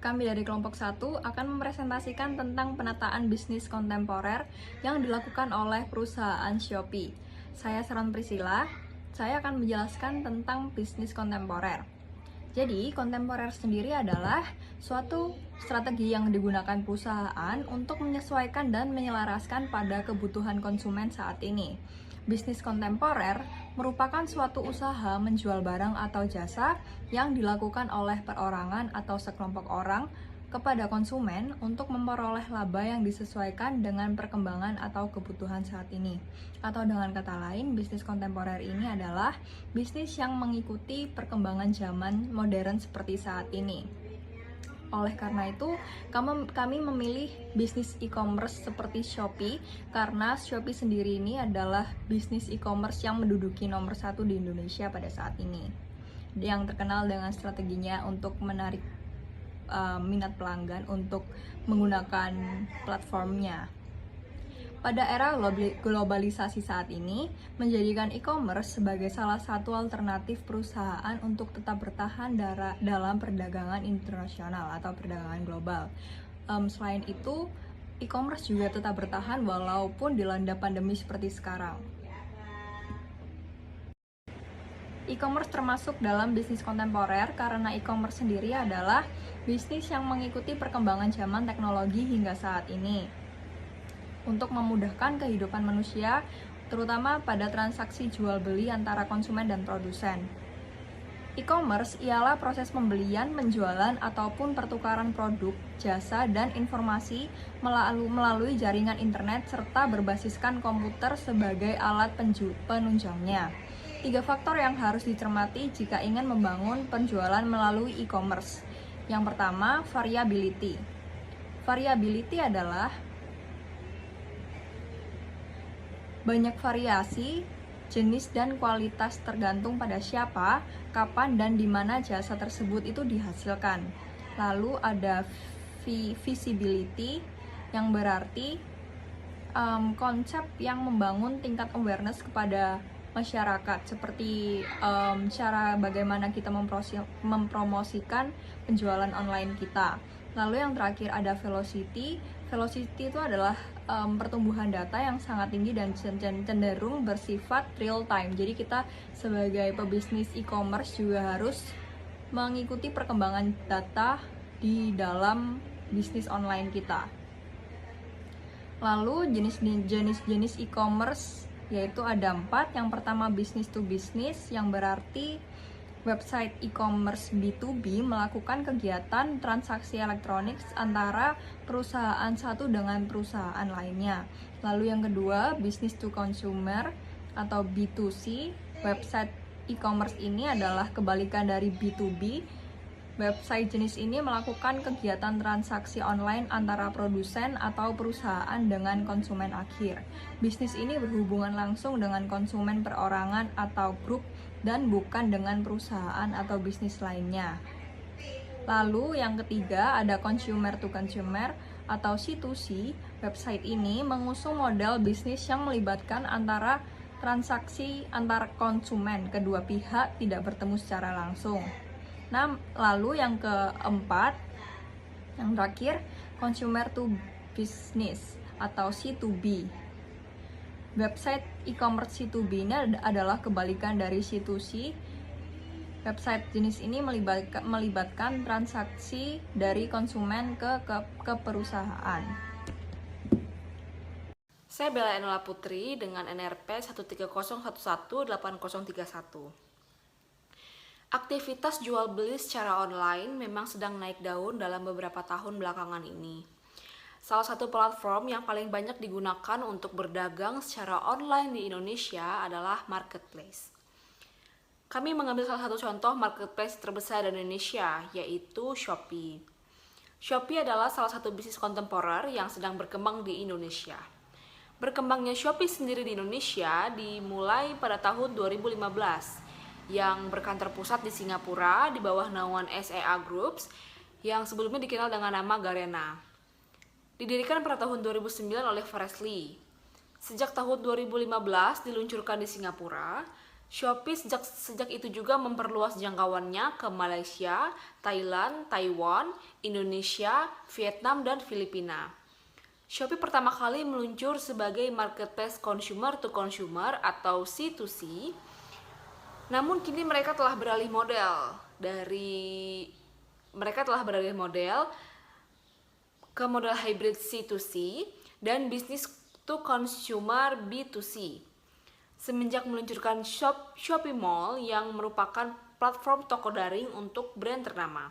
Kami dari kelompok 1 akan mempresentasikan tentang penataan bisnis kontemporer yang dilakukan oleh perusahaan Shopee. Saya Sharon Priscilla, saya akan menjelaskan tentang bisnis kontemporer. Jadi, kontemporer sendiri adalah suatu strategi yang digunakan perusahaan untuk menyesuaikan dan menyelaraskan pada kebutuhan konsumen saat ini. Bisnis kontemporer merupakan suatu usaha menjual barang atau jasa yang dilakukan oleh perorangan atau sekelompok orang kepada konsumen untuk memperoleh laba yang disesuaikan dengan perkembangan atau kebutuhan saat ini. Atau dengan kata lain, bisnis kontemporer ini adalah bisnis yang mengikuti perkembangan zaman modern seperti saat ini. Oleh karena itu, kami memilih bisnis e-commerce seperti Shopee karena Shopee sendiri ini adalah bisnis e-commerce yang menduduki nomor 1 di Indonesia pada saat ini, yang terkenal dengan strateginya untuk menarik minat pelanggan untuk menggunakan platformnya. Pada era globalisasi saat ini, menjadikan e-commerce sebagai salah satu alternatif perusahaan untuk tetap bertahan dalam perdagangan internasional atau perdagangan global. Selain itu, e-commerce juga tetap bertahan walaupun dilanda pandemi seperti sekarang. E-commerce termasuk dalam bisnis kontemporer karena e-commerce sendiri adalah bisnis yang mengikuti perkembangan zaman teknologi hingga saat ini untuk memudahkan kehidupan manusia, terutama pada transaksi jual beli antara konsumen dan produsen. E-commerce ialah proses pembelian, penjualan, ataupun pertukaran produk, jasa, dan informasi melalui jaringan internet serta berbasiskan komputer sebagai alat penunjangnya. 3 faktor yang harus dicermati jika ingin membangun penjualan melalui e-commerce. Yang pertama, variability. Variability adalah banyak variasi, jenis dan kualitas tergantung pada siapa, kapan, dan di mana jasa tersebut itu dihasilkan. Lalu ada visibility yang berarti konsep yang membangun tingkat awareness kepada masyarakat seperti cara bagaimana kita mempromosikan penjualan online kita. Lalu yang terakhir ada velocity. Velocity itu adalah pertumbuhan data yang sangat tinggi dan cenderung bersifat real time. Jadi kita sebagai pebisnis e-commerce juga harus mengikuti perkembangan data di dalam bisnis online kita. Lalu jenis e-commerce yaitu ada 4. Yang pertama business to business, yang berarti website e-commerce B2B melakukan kegiatan transaksi elektronik antara perusahaan satu dengan perusahaan lainnya. Lalu yang kedua, business to consumer atau B2C. Website e-commerce ini adalah kebalikan dari B2B. Website jenis ini melakukan kegiatan transaksi online antara produsen atau perusahaan dengan konsumen akhir. Bisnis ini berhubungan langsung dengan konsumen perorangan atau grup dan bukan dengan perusahaan atau bisnis lainnya. Lalu yang ketiga ada consumer to consumer atau C2C. Website ini mengusung model bisnis yang melibatkan antara transaksi antar konsumen, kedua pihak tidak bertemu secara langsung. Nah, lalu yang keempat, yang terakhir, consumer to business atau C2B. Website e-commerce C2B ini adalah kebalikan dari C2C. Website jenis ini melibatkan transaksi dari konsumen ke perusahaan. Saya Bella Enola Putri dengan NRP 130118031. Aktivitas jual beli secara online memang sedang naik daun dalam beberapa tahun belakangan ini. Salah satu platform yang paling banyak digunakan untuk berdagang secara online di Indonesia adalah marketplace. Kami mengambil salah satu contoh marketplace terbesar di Indonesia, yaitu Shopee. Shopee adalah salah satu bisnis kontemporer yang sedang berkembang di Indonesia. Berkembangnya Shopee sendiri di Indonesia dimulai pada tahun 2015, yang berkantor pusat di Singapura di bawah naungan SEA Groups yang sebelumnya dikenal dengan nama Garena. Didirikan pada tahun 2009 oleh Forrest Li. Sejak tahun 2015 diluncurkan di Singapura, Shopee sejak itu juga memperluas jangkauannya ke Malaysia, Thailand, Taiwan, Indonesia, Vietnam, dan Filipina. Shopee pertama kali meluncur sebagai marketplace consumer to consumer atau C2C. Namun kini mereka telah beralih model ke model hybrid C2C dan business to consumer B2C. Semenjak meluncurkan Shopee Mall yang merupakan platform toko daring untuk brand ternama.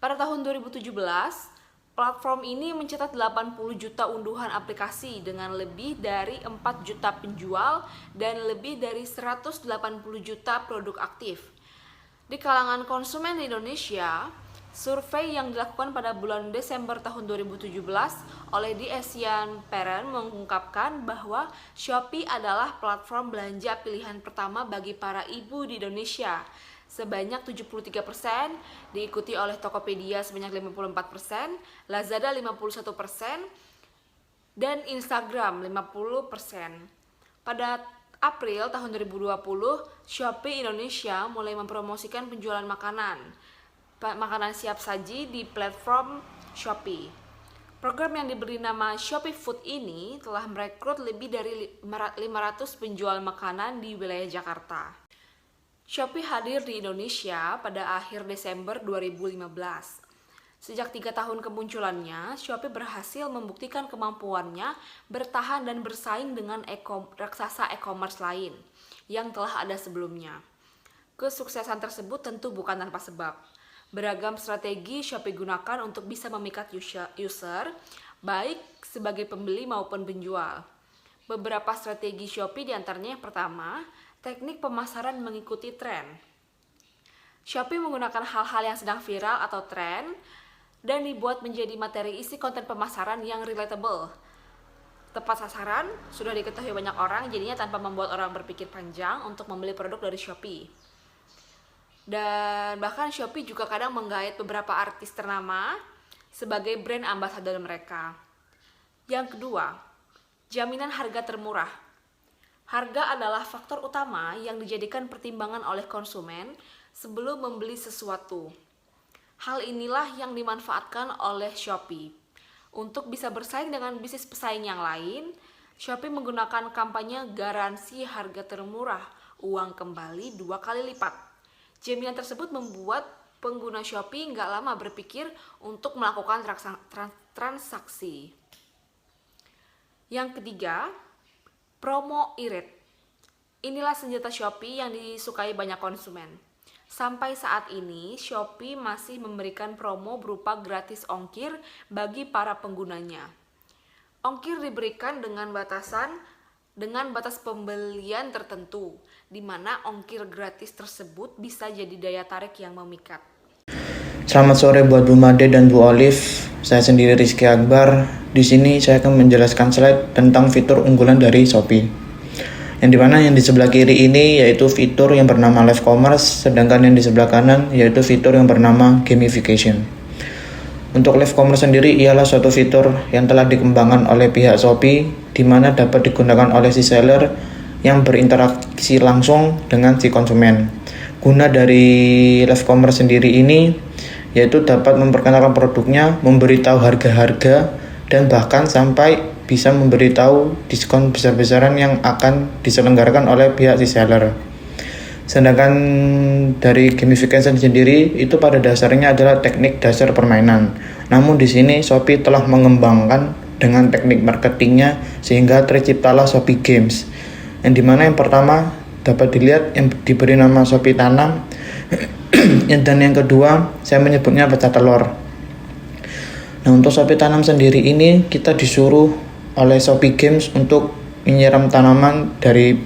Pada tahun 2017, platform ini mencatat 80 juta unduhan aplikasi dengan lebih dari 4 juta penjual dan lebih dari 180 juta produk aktif. Di kalangan konsumen di Indonesia, survei yang dilakukan pada bulan Desember tahun 2017 oleh The Asian Parent mengungkapkan bahwa Shopee adalah platform belanja pilihan pertama bagi para ibu di Indonesia sebanyak 73%, diikuti oleh Tokopedia sebanyak 54%, Lazada 51%, dan Instagram 50%. Pada April tahun 2020, Shopee Indonesia mulai mempromosikan penjualan makanan siap saji di platform Shopee. Program yang diberi nama Shopee Food ini telah merekrut lebih dari 500 penjual makanan di wilayah Jakarta. Shopee hadir di Indonesia pada akhir Desember 2015. Sejak 3 tahun kemunculannya, Shopee berhasil membuktikan kemampuannya bertahan dan bersaing dengan raksasa e-commerce lain yang telah ada sebelumnya. Kesuksesan tersebut tentu bukan tanpa sebab. Beragam strategi Shopee gunakan untuk bisa memikat user, baik sebagai pembeli maupun penjual. Beberapa strategi Shopee diantaranya yang pertama, teknik pemasaran mengikuti tren. Shopee menggunakan hal-hal yang sedang viral atau tren dan dibuat menjadi materi isi konten pemasaran yang relatable. Tepat sasaran, sudah diketahui banyak orang, jadinya tanpa membuat orang berpikir panjang untuk membeli produk dari Shopee. Dan bahkan Shopee juga kadang menggait beberapa artis ternama sebagai brand ambassador mereka. Yang kedua, jaminan harga termurah. Harga adalah faktor utama yang dijadikan pertimbangan oleh konsumen sebelum membeli sesuatu. Hal inilah yang dimanfaatkan oleh Shopee. Untuk bisa bersaing dengan bisnis pesaing yang lain, Shopee menggunakan kampanye garansi harga termurah, uang kembali 2 kali lipat. Jaminan tersebut membuat pengguna Shopee nggak lama berpikir untuk melakukan transaksi. Yang ketiga, promo irit. Inilah senjata Shopee yang disukai banyak konsumen. Sampai saat ini, Shopee masih memberikan promo berupa gratis ongkir bagi para penggunanya. Ongkir diberikan dengan batas pembelian tertentu, di mana ongkir gratis tersebut bisa jadi daya tarik yang memikat. Selamat sore buat Bu Made dan Bu Olive. Saya sendiri Rizky Akbar. Di sini saya akan menjelaskan slide tentang fitur unggulan dari Shopee. Yang dimana yang di sebelah kiri ini yaitu fitur yang bernama Live Commerce, sedangkan yang di sebelah kanan yaitu fitur yang bernama Gamification. Untuk Live Commerce sendiri ialah suatu fitur yang telah dikembangkan oleh pihak Shopee, di mana dapat digunakan oleh si seller yang berinteraksi langsung dengan si konsumen. Guna dari Live Commerce sendiri ini yaitu dapat memperkenalkan produknya, memberitahu harga-harga, dan bahkan sampai bisa memberitahu diskon besar-besaran yang akan diselenggarakan oleh pihak si seller. Sedangkan dari gamification sendiri itu pada dasarnya adalah teknik dasar permainan. Namun di sini Shopee telah mengembangkan dengan teknik marketingnya sehingga terciptalah Shopee Games. Yang dimana yang pertama dapat dilihat yang diberi nama Shopee Tanam dan yang kedua saya menyebutnya pecah telur. Nah, untuk Shopee Tanam sendiri ini kita disuruh oleh Shopee Games untuk menyiram tanaman dari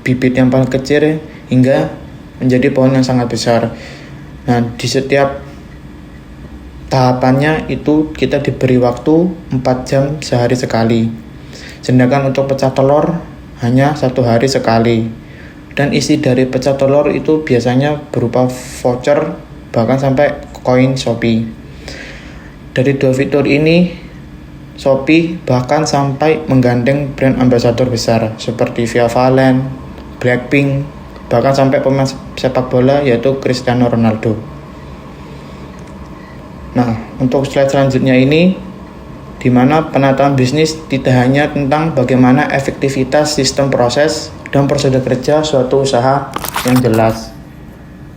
bibit yang paling kecil hingga menjadi pohon yang sangat besar. Nah, di setiap tahapannya itu kita diberi waktu 4 jam sehari sekali. Sedangkan untuk pecah telur hanya 1 hari sekali. Dan isi dari pecah telur itu biasanya berupa voucher bahkan sampai koin Shopee. Dari 2 fitur ini Shopee bahkan sampai menggandeng brand ambassador besar seperti Via Valen, Blackpink, bahkan sampai pemain sepak bola yaitu Cristiano Ronaldo. Nah, untuk slide selanjutnya ini, di mana penataan bisnis tidak hanya tentang bagaimana efektivitas sistem proses dan prosedur kerja suatu usaha yang jelas.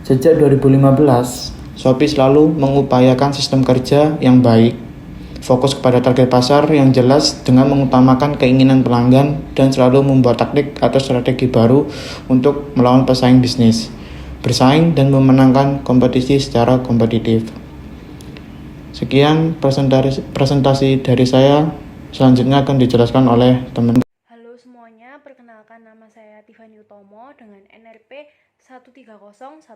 Sejak 2015, Shopee selalu mengupayakan sistem kerja yang baik, fokus kepada target pasar yang jelas dengan mengutamakan keinginan pelanggan dan selalu membuat taktik atau strategi baru untuk melawan pesaing bisnis, bersaing dan memenangkan kompetisi secara kompetitif. Sekian presentasi dari saya, selanjutnya akan dijelaskan oleh teman. Halo semuanya, perkenalkan nama saya Tiffany Utomo dengan NRP 130118016.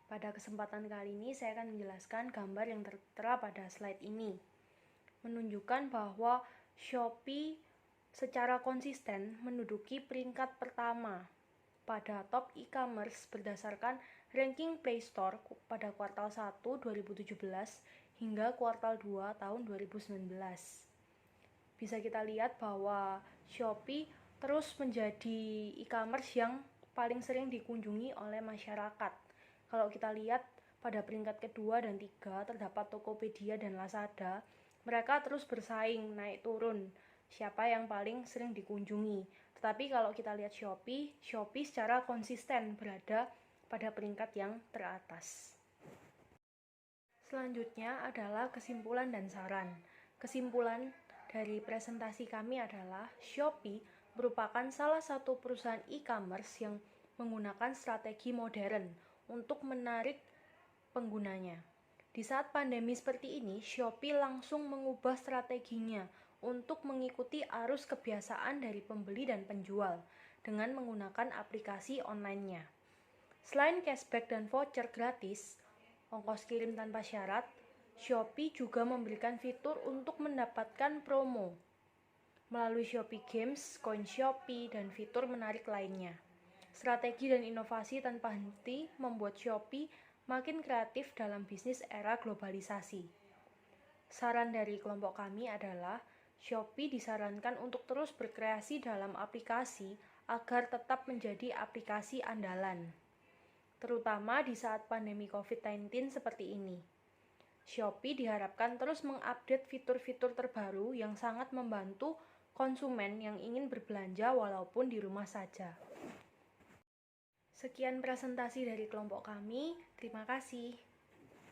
Pada kesempatan kali ini saya akan menjelaskan gambar yang tertera pada slide ini. Menunjukkan bahwa Shopee secara konsisten menduduki peringkat pertama pada top e-commerce berdasarkan ranking Play Store pada kuartal 1 2017 hingga kuartal 2 tahun 2019. Bisa kita lihat bahwa Shopee terus menjadi e-commerce yang paling sering dikunjungi oleh masyarakat. Kalau kita lihat pada peringkat kedua dan 3 terdapat Tokopedia dan Lazada, mereka terus bersaing naik turun siapa yang paling sering dikunjungi. Tetapi kalau kita lihat Shopee secara konsisten berada pada peringkat yang teratas. Selanjutnya adalah kesimpulan dan saran. Kesimpulan dari presentasi kami adalah Shopee merupakan salah satu perusahaan e-commerce yang menggunakan strategi modern untuk menarik penggunanya. Di saat pandemi seperti ini, Shopee langsung mengubah strateginya untuk mengikuti arus kebiasaan dari pembeli dan penjual dengan menggunakan aplikasi online-nya. Selain cashback dan voucher gratis, ongkos kirim tanpa syarat, Shopee juga memberikan fitur untuk mendapatkan promo melalui Shopee Games, Koin Shopee, dan fitur menarik lainnya. Strategi dan inovasi tanpa henti membuat Shopee makin kreatif dalam bisnis era globalisasi. Saran dari kelompok kami adalah Shopee disarankan untuk terus berkreasi dalam aplikasi agar tetap menjadi aplikasi andalan, terutama di saat pandemi COVID-19 seperti ini. Shopee diharapkan terus mengupdate fitur-fitur terbaru yang sangat membantu konsumen yang ingin berbelanja walaupun di rumah saja. Sekian presentasi dari kelompok kami. Terima kasih.